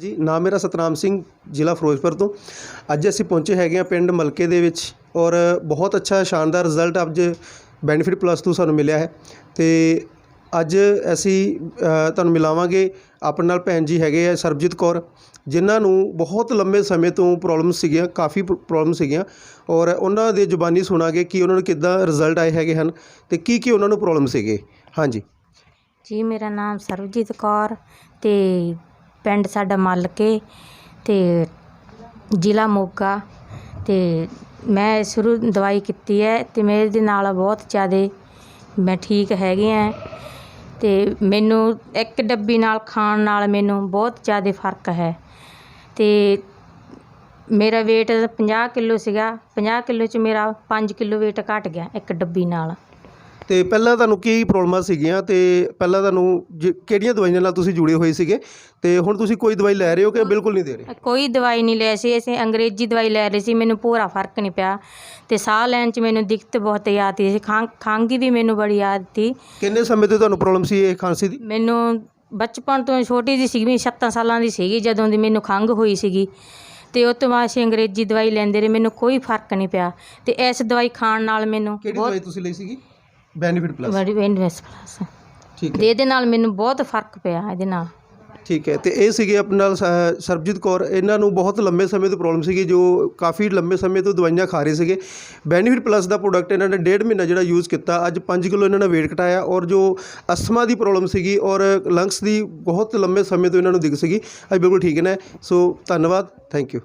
ਜੀ ਨਾਮ ਮੇਰਾ ਸਤਨਾਮ ਸਿੰਘ ਜ਼ਿਲ੍ਹਾ ਫਿਰੋਜ਼ਪੁਰ ਤੋਂ। ਅੱਜ ਅਸੀਂ ਪਹੁੰਚੇ ਹੈਗੇ ਆ ਪਿੰਡ ਮਲਕੇ ਦੇ ਵਿੱਚ ਔਰ ਬਹੁਤ ਅੱਛਾ ਸ਼ਾਨਦਾਰ ਰਿਜ਼ਲਟ ਅੱਜ ਬੈਨੀਫਿਟ ਪਲੱਸ 2 ਸਾਨੂੰ ਮਿਲਿਆ ਹੈ। ਅਤੇ ਅੱਜ ਅਸੀਂ ਤੁਹਾਨੂੰ ਮਿਲਾਵਾਂਗੇ ਆਪਣੇ ਨਾਲ ਭੈਣ ਜੀ ਹੈਗੇ ਆ ਸਰਬਜੀਤ ਕੌਰ, ਜਿਨ੍ਹਾਂ ਨੂੰ ਬਹੁਤ ਲੰਬੇ ਸਮੇਂ ਤੋਂ ਪ੍ਰੋਬਲਮ ਸੀਗੀਆਂ, ਕਾਫੀ ਪ੍ਰੋਬਲਮ ਸੀਗੀਆਂ ਔਰ ਉਹਨਾਂ ਦੇ ਜ਼ੁਬਾਨੀ ਸੁਣਾਂਗੇ ਕਿ ਉਹਨਾਂ ਨੂੰ ਕਿੱਦਾਂ ਰਿਜ਼ਲਟ ਆਏ ਹੈਗੇ ਹਨ ਅਤੇ ਕੀ ਉਹਨਾਂ ਨੂੰ ਪ੍ਰੋਬਲਮ ਸੀਗੇ। ਹਾਂਜੀ ਜੀ, ਮੇਰਾ ਨਾਮ ਸਰਬਜੀਤ ਕੌਰ ਅਤੇ ਪਿੰਡ ਸਾਡਾ ਮਲਕੇ ਅਤੇ ਜ਼ਿਲ੍ਹਾ ਮੋਗਾ। ਅਤੇ ਮੈਂ ਸ਼ੁਰੂ ਦਵਾਈ ਕੀਤੀ ਹੈ ਅਤੇ ਮੇਰੇ ਦੇ ਨਾਲ ਬਹੁਤ ਜ਼ਿਆਦਾ ਮੈਂ ਠੀਕ ਹੈਗੀ ਹਾਂ। ਅਤੇ ਮੈਨੂੰ ਇੱਕ ਡੱਬੀ ਨਾਲ ਖਾਣ ਨਾਲ ਮੈਨੂੰ ਬਹੁਤ ਜ਼ਿਆਦਾ ਫਰਕ ਹੈ। ਅਤੇ ਮੇਰਾ ਵੇਟ 50 ਕਿਲੋ ਸੀਗਾ, 50 ਕਿਲੋ 'ਚ ਮੇਰਾ 5 ਕਿਲੋ ਵੇਟ ਘੱਟ ਗਿਆ ਇੱਕ ਡੱਬੀ ਨਾਲ। ਅਤੇ ਪਹਿਲਾਂ ਤੁਹਾਨੂੰ ਕੀ ਪ੍ਰੋਬਲਮਾਂ ਸੀਗੀਆਂ ਅਤੇ ਪਹਿਲਾਂ ਤੁਹਾਨੂੰ ਕਿਹੜੀਆਂ ਦਵਾਈਆਂ ਨਾਲ ਤੁਸੀਂ ਜੁੜੇ ਹੋਏ ਸੀਗੇ ਅਤੇ ਹੁਣ ਤੁਸੀਂ ਕੋਈ ਦਵਾਈ ਲੈ ਰਹੇ ਹੋ ਕਿ ਬਿਲਕੁਲ ਨਹੀਂ ਦੇ ਰਹੇ? ਕੋਈ ਦਵਾਈ ਨਹੀਂ ਲਿਆ ਸੀ, ਅਸੀਂ ਅੰਗਰੇਜ਼ੀ ਦਵਾਈ ਲੈ ਰਹੇ ਸੀ। ਮੈਨੂੰ ਪੂਰਾ ਫਰਕ ਨਹੀਂ ਪਿਆ ਅਤੇ ਸਾਹ ਲੈਣ 'ਚ ਮੈਨੂੰ ਦਿੱਕਤ ਬਹੁਤ ਆਤੀ ਸੀ। ਖੰਘ ਦੀ ਵੀ ਮੈਨੂੰ ਬੜੀ ਆਦਤ ਸੀ। ਕਿੰਨੇ ਸਮੇਂ ਤੋਂ ਤੁਹਾਨੂੰ ਪ੍ਰੋਬਲਮ ਸੀ ਇਹ ਖਾਂਸੀ ਦੀ? ਮੈਨੂੰ ਬਚਪਨ ਤੋਂ ਛੋਟੀ ਜਿਹੀ ਸੀਗੀ, 7 ਸਾਲਾਂ ਦੀ ਸੀਗੀ ਜਦੋਂ ਦੀ ਮੈਨੂੰ ਖੰਘ ਹੋਈ ਸੀਗੀ। ਅਤੇ ਉਹ ਤੋਂ ਬਾਅਦ ਅਸੀਂ ਅੰਗਰੇਜ਼ੀ ਦਵਾਈ ਲੈਂਦੇ ਰਹੇ, ਮੈਨੂੰ ਕੋਈ ਫਰਕ ਨਹੀਂ ਪਿਆ। ਅਤੇ ਇਸ ਦਵਾਈ ਖਾਣ ਨਾਲ ਮੈਨੂੰ ਕਿਹੜੀ ਦਵਾਈ ਤੁਸੀਂ ਲਈ ਸੀਗੀ? Benefit plus. Benefit plus. ਠੀਕ ਅਤੇ ਹੈ, ਇਹਦੇ ਨਾਲ ਮੈਨੂੰ ਬਹੁਤ ਫਰਕ ਪਿਆ ਇਹਦੇ ਨਾਲ। ਠੀਕ ਹੈ। ਅਤੇ ਇਹ ਸੀਗੇ ਆਪਣੇ ਨਾਲ ਸਰਬਜੀਤ ਕੌਰ। ਇਹਨਾਂ ਨੂੰ ਬਹੁਤ ਲੰਬੇ ਸਮੇਂ ਤੋਂ ਪ੍ਰੋਬਲਮ ਸੀਗੀ, ਜੋ ਕਾਫੀ ਲੰਬੇ ਸਮੇਂ ਤੋਂ ਦਵਾਈਆਂ ਖਾ ਰਹੇ ਸੀਗੇ। ਬੈਨੀਫਿਟ ਪਲੱਸ ਦਾ ਪ੍ਰੋਡਕਟ ਇਹਨਾਂ ਨੇ 1.5 ਮਹੀਨਾ ਜਿਹੜਾ ਯੂਜ਼ ਕੀਤਾ, ਅੱਜ 5 ਕਿਲੋ ਇਹਨਾਂ ਨੇ ਵੇਟ ਘਟਾਇਆ। ਔਰ ਜੋ ਅਸਥਮਾ ਦੀ ਪ੍ਰੋਬਲਮ ਸੀਗੀ ਔਰ ਲੰਗਸ ਦੀ ਬਹੁਤ ਲੰਬੇ ਸਮੇਂ ਤੋਂ ਇਹਨਾਂ ਨੂੰ ਦਿੱਕਤ ਸੀਗੀ, ਅੱਜ ਬਿਲਕੁਲ ਠੀਕ ਨੇ। ਸੋ ਧੰਨਵਾਦ, ਥੈਂਕ ਯੂ।